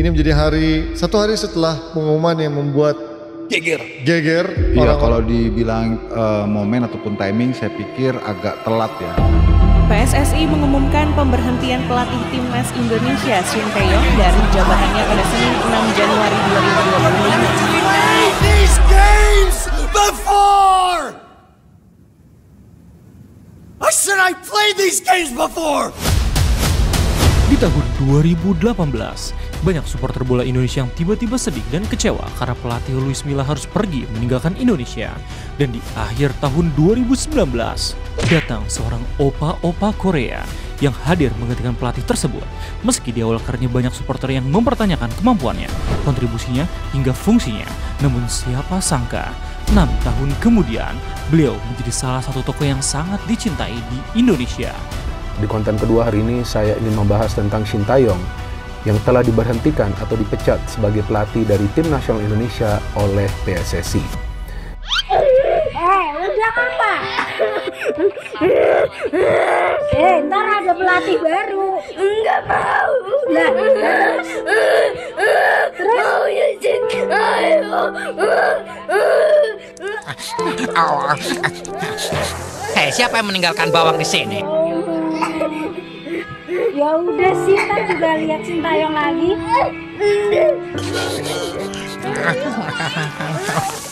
ini menjadi satu hari setelah pengumuman yang membuat geger. Iya, kalau dibilang momen ataupun timing, saya pikir agak telat ya. PSSI mengumumkan pemberhentian pelatih timnas Indonesia Shin Tae-yong dari jabatannya pada Senin 6 Januari 2025. Di tahun 2018, banyak supporter bola Indonesia yang tiba-tiba sedih dan kecewa karena pelatih Luis Milla harus pergi meninggalkan Indonesia. Dan di akhir tahun 2019, datang seorang opa-opa Korea yang hadir menggantikan pelatih tersebut. Meski di awal karirnya banyak supporter yang mempertanyakan kemampuannya, kontribusinya, hingga fungsinya. Namun siapa sangka, 6 tahun kemudian, beliau menjadi salah satu tokoh yang sangat dicintai di Indonesia. Di konten kedua hari ini saya ingin membahas tentang Shin Tae-yong yang telah diberhentikan atau dipecat sebagai pelatih dari tim nasional Indonesia oleh PSSI. Lu bilang apa? Ntar ada pelatih baru. Enggak mau. Lah. Terus maunya Shin Tae-yong. Hei, siapa yang meninggalkan bawang di sini? Ya udah sih, ntar juga lihat Shin Tae-yong lagi.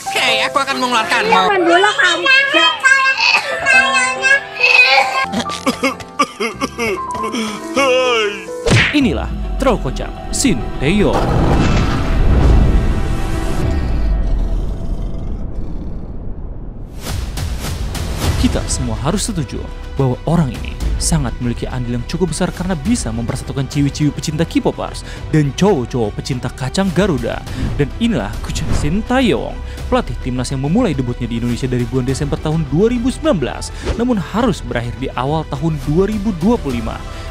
Hei, aku akan mengeluarkanmu. Jangan dulu kamu. Inilah troll kocak Shin Tae-yong. Kita semua harus setuju bahwa orang ini sangat memiliki andil yang cukup besar karena bisa mempersatukan ciwi-ciwi pecinta K-popers dan cowok-cowok pecinta kacang Garuda. Dan inilah Coach Shin Tae-yong, pelatih timnas yang memulai debutnya di Indonesia dari bulan Desember tahun 2019, namun harus berakhir di awal tahun 2025.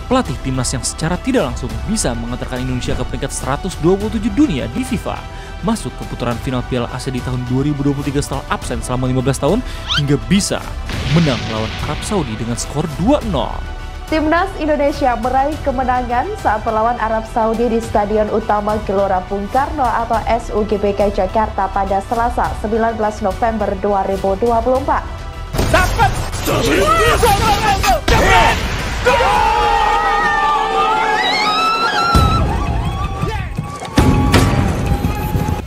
Pelatih timnas yang secara tidak langsung bisa mengantarkan Indonesia ke peringkat 127 dunia di FIFA, masuk ke putaran final Piala Asia di tahun 2023 setelah absen selama 15 tahun, hingga bisa menang melawan Arab Saudi dengan skor 2-0. Timnas Indonesia meraih kemenangan saat melawan Arab Saudi di Stadion Utama Gelora Bung Karno atau SUGBK Jakarta pada Selasa 19 November 2024. Dapat!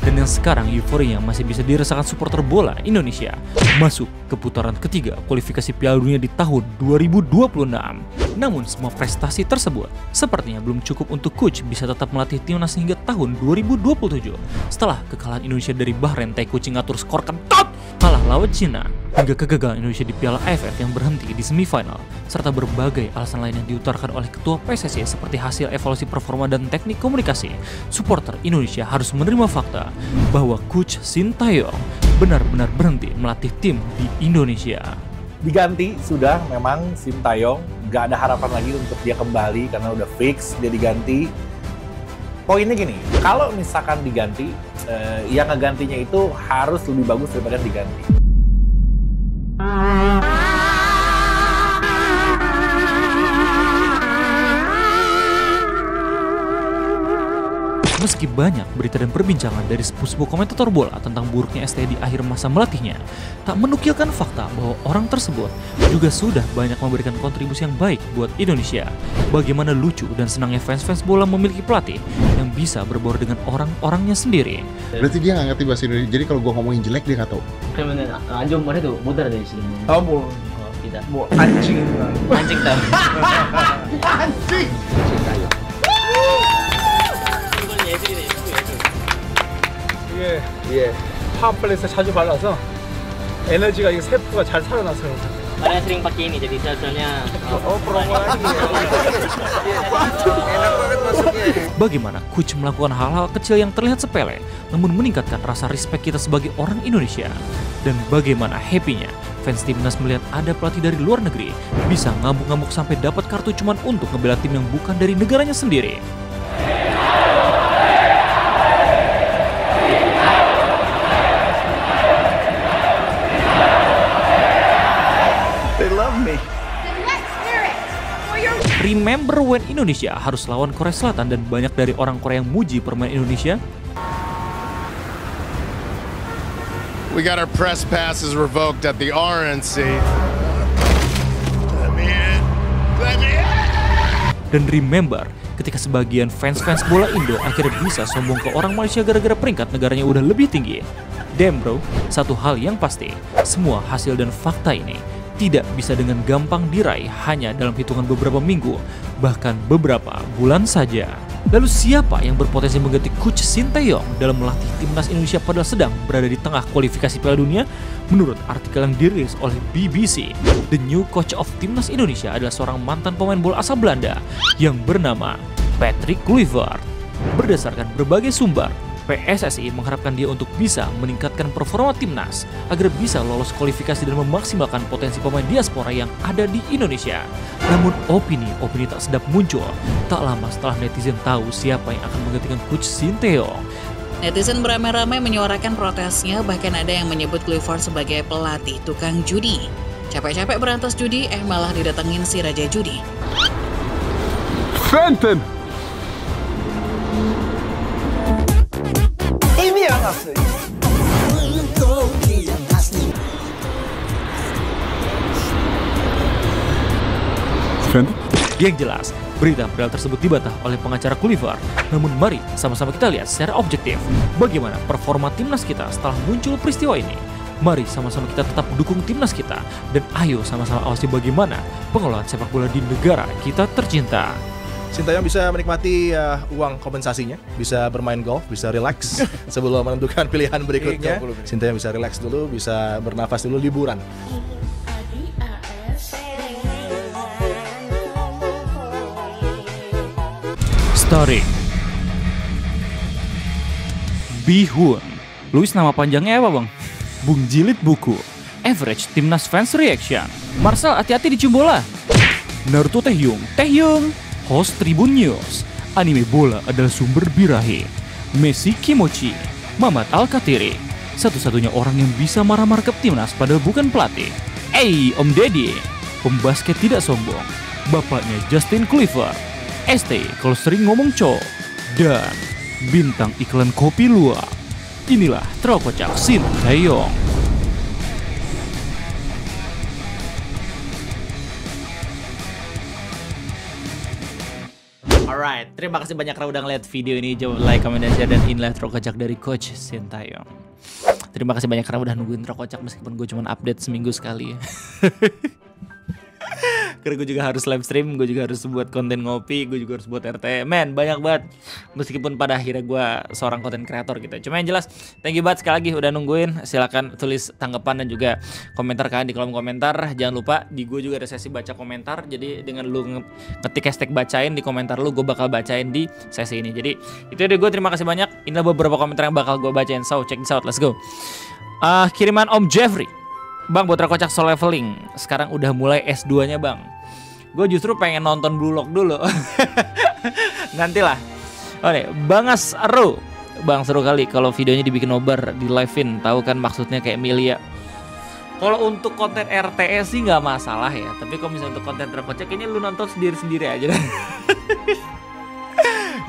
Dan yang sekarang euforia masih bisa dirasakan supporter bola Indonesia masuk ke putaran ketiga kualifikasi Piala Dunia di tahun 2026. Namun semua prestasi tersebut sepertinya belum cukup untuk coach bisa tetap melatih timnas hingga tahun 2027. Setelah kekalahan Indonesia dari Bahrain, tai kucing ngatur skor kentut, kalah lawan Cina, hingga kegagalan Indonesia di Piala AFF yang berhenti di semifinal, serta berbagai alasan lain yang diutarakan oleh Ketua PSSI seperti hasil evaluasi performa dan teknik komunikasi, supporter Indonesia harus menerima fakta bahwa Coach Shin Tae-yong benar-benar berhenti melatih tim di Indonesia. Diganti sudah, memang Shin Tae-yong gak ada harapan lagi untuk dia kembali karena udah fix dia diganti. Poinnya gini, kalau misalkan diganti, yang ngegantinya itu harus lebih bagus daripada yang diganti. Meski banyak berita dan perbincangan dari sepupu komentator bola tentang buruknya STI di akhir masa melatihnya, tak menukilkan fakta bahwa orang tersebut juga sudah banyak memberikan kontribusi yang baik buat Indonesia. Bagaimana lucu dan senangnya fans-fans bola memiliki pelatih yang bisa berbaur dengan orang-orangnya sendiri. Berarti dia nggak ngerti bahasa Indonesia, jadi kalau gua ngomongin jelek dia nggak tahu. 그러면은 안 좋은 말 해도 못 알아들으시겠네요. 뭐 안칭 안찍다. 안칭. 이게 파워플렉스 자주 발라서 에너지가 이 세포가 잘 살아났어요. Karena sering pakai ini jadi sel-selnya promo lagi. Enak banget masuknya. Bagaimana coach melakukan hal-hal kecil yang terlihat sepele namun meningkatkan rasa respect kita sebagai orang Indonesia. Dan bagaimana happy-nya fans timnas melihat ada pelatih dari luar negeri bisa ngamuk-ngamuk sampai dapat kartu cuman untuk ngebela tim yang bukan dari negaranya sendiri. Remember when Indonesia harus lawan Korea Selatan dan banyak dari orang Korea yang muji permainan Indonesia? We got our press passes revoked at the RNC. Let me in. Let me in. Dan remember, ketika sebagian fans-fans bola Indo akhirnya bisa sombong ke orang Malaysia gara-gara peringkat negaranya udah lebih tinggi. Damn bro, satu hal yang pasti, semua hasil dan fakta ini tidak bisa dengan gampang diraih hanya dalam hitungan beberapa minggu, bahkan beberapa bulan saja. Lalu siapa yang berpotensi mengganti Coach Sinteyong dalam melatih timnas Indonesia padahal sedang berada di tengah kualifikasi Piala Dunia? Menurut artikel yang dirilis oleh BBC, the new coach of timnas Indonesia adalah seorang mantan pemain bola asal Belanda yang bernama Patrick Kluivert. Berdasarkan berbagai sumber, PSSI mengharapkan dia untuk bisa meningkatkan performa timnas agar bisa lolos kualifikasi dan memaksimalkan potensi pemain diaspora yang ada di Indonesia. Namun opini tak sedap muncul tak lama setelah netizen tahu siapa yang akan menggantikan Coach Sinteyong. Netizen beramai-ramai menyuarakan protesnya, bahkan ada yang menyebut Kluivert sebagai pelatih tukang judi. Capek-capek berantas judi, malah didatengin si Raja Judi. Fenton! Ini yang asli. Yang jelas, berita viral tersebut dibantah oleh pengacara Kluivert. Namun mari sama-sama kita lihat secara objektif bagaimana performa timnas kita setelah muncul peristiwa ini. Mari sama-sama kita tetap dukung timnas kita dan ayo sama-sama awasi bagaimana pengelolaan sepak bola di negara kita tercinta. Sinteyong bisa menikmati uang kompensasinya, bisa bermain golf, bisa relax sebelum menentukan pilihan berikutnya. Sinteyong bisa relax dulu, bisa bernafas dulu, liburan. Starring Bihun. Luis nama panjangnya apa bang? Bung Jilid Buku. Average Timnas Fans Reaction. Marcel hati-hati dicium bola. Naruto Taehyung. Host Tribun News. Anime bola adalah sumber birahi. Messi Kimochi. Mamat Al-Katiri. Satu-satunya orang yang bisa marah-marah ke timnas padahal bukan pelatih. Om Deddy. Pembasket tidak sombong. Bapaknya Justin Kluivert. ST kalau sering ngomong cowok. Dan bintang iklan kopi luwak. Inilah terkocak Sinteyong. Alright, terima kasih banyak karena udah ngeliat video ini. Jangan lupa like, comment, dan share. Dan inilah terkocak dari Coach Sinteyong. Terima kasih banyak karena udah nungguin terkocak meskipun gue cuma update seminggu sekali. Karena gue juga harus live stream, gue juga harus buat konten ngopi, gue juga harus buat RT. Men, banyak banget. Meskipun pada akhirnya gue seorang konten kreator gitu. Cuma yang jelas, thank you banget sekali lagi udah nungguin. Silakan tulis tanggapan dan juga komentar kalian di kolom komentar. Jangan lupa di gue juga ada sesi baca komentar. Jadi dengan lu ngetik hashtag bacain di komentar lu, gue bakal bacain di sesi ini. Jadi itu deh, gue terima kasih banyak. Inilah beberapa komentar yang bakal gue bacain. So check this out, let's go. Kiriman Om Jeffrey. Bang, buat terkocak soal leveling. Sekarang udah mulai S2-nya bang. Gue justru pengen nonton Blue Lock dulu. Nantilah. Oke, Bangas Ru. Bang, seru kali kalau videonya dibikin nobar di live-in. Tahu kan maksudnya kayak Milia. Kalau untuk konten RTS sih nggak masalah ya. Tapi kalau misalnya untuk konten terkocak, kayaknya lu nonton sendiri-sendiri aja.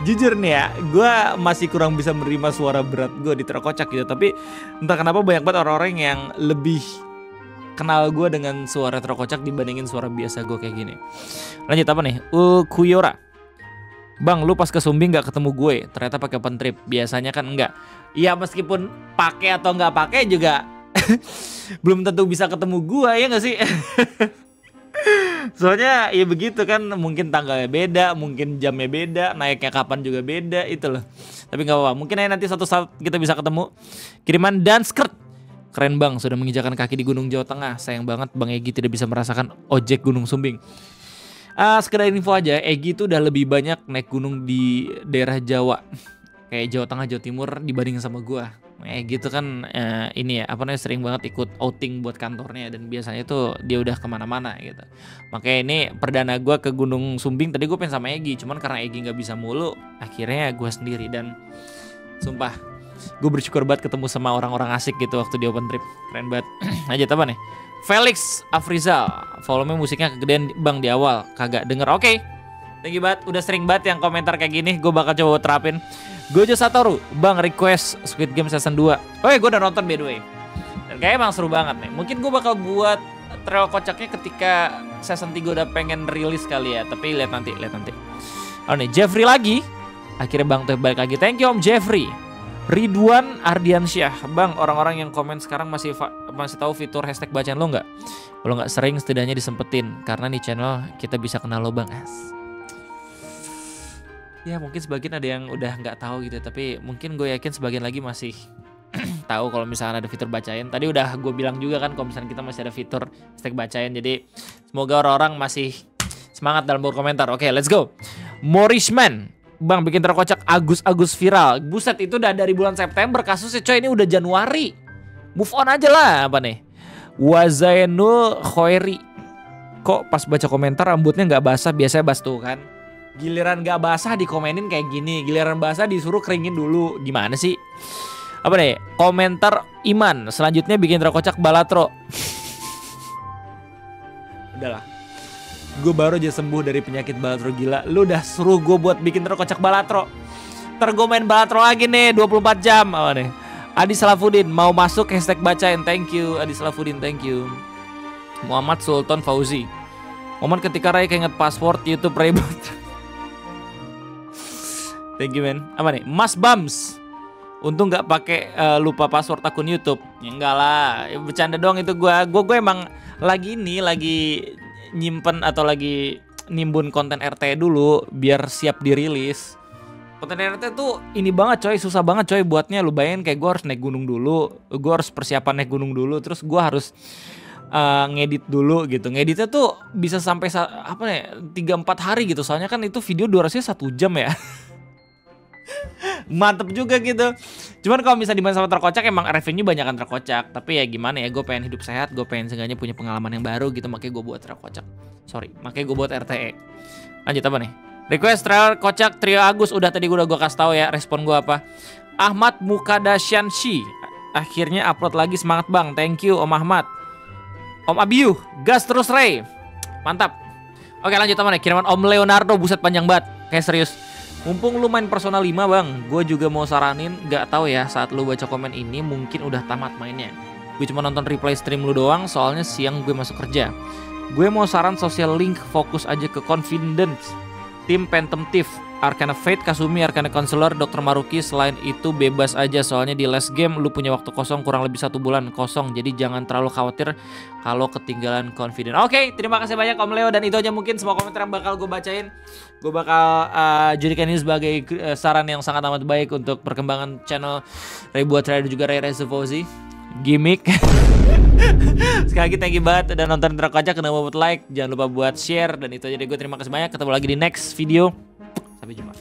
Jujur nih ya, gue masih kurang bisa menerima suara berat gue di terkocak gitu. Tapi entah kenapa banyak banget orang-orang yang lebih kenal gue dengan suara terkocak dibandingin suara biasa gue kayak gini. Lanjut apa nih? Kuyora. Bang, lu pas ke Sumbing gak ketemu gue, ternyata pakai open trip. Biasanya kan enggak. Ya meskipun pakai atau nggak pakai juga belum tentu bisa ketemu gue, ya nggak sih? Soalnya ya begitu kan, mungkin tanggalnya beda, mungkin jamnya beda, naiknya kapan juga beda, itu loh. Tapi nggak apa-apa, mungkin aja nanti suatu saat kita bisa ketemu. Kiriman dan skirt. Keren bang, sudah menginjakan kaki di Gunung Jawa Tengah. Sayang banget Bang Egy tidak bisa merasakan ojek Gunung Sumbing. Sekedar info aja, Egy itu udah lebih banyak naik gunung di daerah Jawa, kayak Jawa Tengah, Jawa Timur dibandingin sama gua. Gitu kan ini ya, apa namanya, sering banget ikut outing buat kantornya dan biasanya tuh dia udah kemana-mana gitu. Makanya ini perdana gua ke Gunung Sumbing. Tadi gue pengen sama Egy, cuman karena Egy nggak bisa mulu, akhirnya gue sendiri. Dan sumpah, gue bersyukur banget ketemu sama orang-orang asik gitu waktu di open trip. Keren banget. Aja apa nih? Felix Afrizal, volume musiknya kegedean bang di awal, kagak denger. Oke. Thank you banget, udah sering banget yang komentar kayak gini. Gue bakal coba terapin. Gojo Satoru, Bang request Squid Game Season 2. Oh ya, gue udah nonton by the way. Dan kayaknya emang seru banget nih. Mungkin gue bakal buat trail kocaknya ketika Season 3 udah pengen rilis kali ya. Tapi lihat nanti. Oh nih, Jeffrey lagi. Akhirnya Bang Teh balik lagi. Thank you Om Jeffrey. Ridwan Ardiansyah, Bang, orang-orang yang komen sekarang masih tahu fitur hashtag bacaan lo nggak? Kalau nggak sering, setidaknya disempetin. Karena nih channel kita bisa kenal lo Bang. Ya mungkin sebagian ada yang udah nggak tahu gitu, tapi mungkin gue yakin sebagian lagi masih tahu kalau misalnya ada fitur bacain. Tadi udah gue bilang juga kan kalau misalnya kita masih ada fitur hashtag bacain. Jadi semoga orang-orang masih semangat dalam berkomentar. Oke, let's go. Morishman, Bang bikin terkocak Agus viral. Buset, itu udah dari bulan September kasusnya coy, ini udah Januari. Move on aja lah. Apa nih? Wazainul Khoiri, kok pas baca komentar rambutnya nggak basah, biasanya bas tuh kan. Giliran gak basah dikomenin kayak gini, giliran basah disuruh keringin dulu. Gimana sih? Apa nih? Komentar Iman, selanjutnya bikin terkocak Balatro. Udahlah, gue baru aja sembuh dari penyakit Balatro gila. Lu udah suruh gue buat bikin terkocak Balatro. Ntar gue main Balatro lagi nih 24 jam. Apa nih? Adi Salafuddin mau masuk hashtag bacain. Thank you Adi Salafuddin, thank you. Muhammad Sultan Fauzi, momen ketika Ray keinget password YouTube Reboot. Thank you man. Apa nih? Mas Bams, untung nggak pakai lupa password akun YouTube. Ya enggak lah, ya, bercanda doang itu gue emang lagi nyimpen atau lagi nimbun konten RT dulu biar siap dirilis. Konten RT tuh ini banget coy, susah banget coy buatnya. Lu bayangin kayak gue harus naik gunung dulu, gue harus persiapan naik gunung dulu, terus gue harus ngedit dulu gitu. Ngeditnya tuh bisa sampai 3-4 hari gitu. Soalnya kan itu video durasinya 1 jam ya. Mantep juga gitu. Cuman kalau misalnya dimain sama terkocak emang revenue banyakan terkocak. Tapi ya gimana ya, gue pengen hidup sehat, gue pengen seenggaknya punya pengalaman yang baru gitu. Makanya gue buat terkocak. Makanya gue buat RTE. Lanjut apa nih? Request trail kocak trio Agus. Udah tadi gue kasih tahu ya respon gue apa. Ahmad Mukadasyanshi, akhirnya upload lagi, semangat Bang. Thank you Om Ahmad. Om Abiyu, gas terus Ray. Mantap. Oke lanjut apa nih? Kiriman Om Leonardo, buset panjang banget. Kayak serius. Mumpung lu main Persona 5 Bang, gue juga mau saranin, gak tahu ya saat lu baca komen ini mungkin udah tamat mainnya. Gue cuma nonton replay stream lu doang, soalnya siang gue masuk kerja. Gue mau saran Social Link, fokus aja ke Confidence, tim Phantom Thief, Arcana Fate, Kasumi, Arcana Counselor, Dr. Maruki. Selain itu bebas aja, soalnya di last game lu punya waktu kosong kurang lebih 1 bulan kosong. Jadi jangan terlalu khawatir kalau ketinggalan Confident. Oke, terima kasih banyak Om Leo. Dan itu aja mungkin semua komentar yang bakal gue bacain. Gue bakal jadikan ini sebagai saran yang sangat amat baik untuk perkembangan channel Ray buat Ray dan juga Ray Reza Fauzi. Gimmick. Sekali lagi thank you banget udah nonton terkocak. Jangan lupa buat like, jangan lupa buat share. Dan itu aja deh, gue terima kasih banyak. Ketemu lagi di next video. Sampai jumpa.